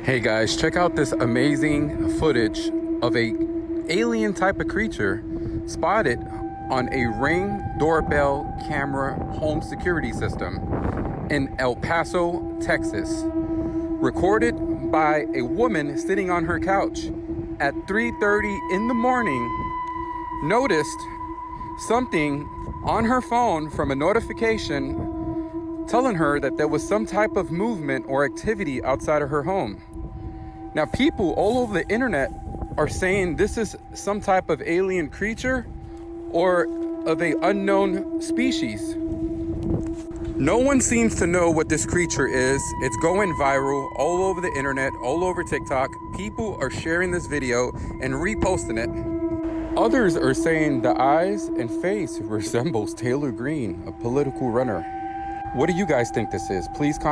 Hey guys, check out this amazing footage of a alien type of creature spotted on a Ring doorbell camera home security system in El Paso, Texas. Recorded by a woman sitting on her couch at 3:30 in the morning. Noticed something on her phone from a notification telling her that there was some type of movement or activity outside of her home. Now, people all over the internet are saying this is some type of alien creature or of an unknown species. No one seems to know what this creature is. It's going viral all over the internet, all over TikTok. People are sharing this video and reposting it. Others are saying the eyes and face resembles Taylor Greene, a political runner. What do you guys think this is? Please comment.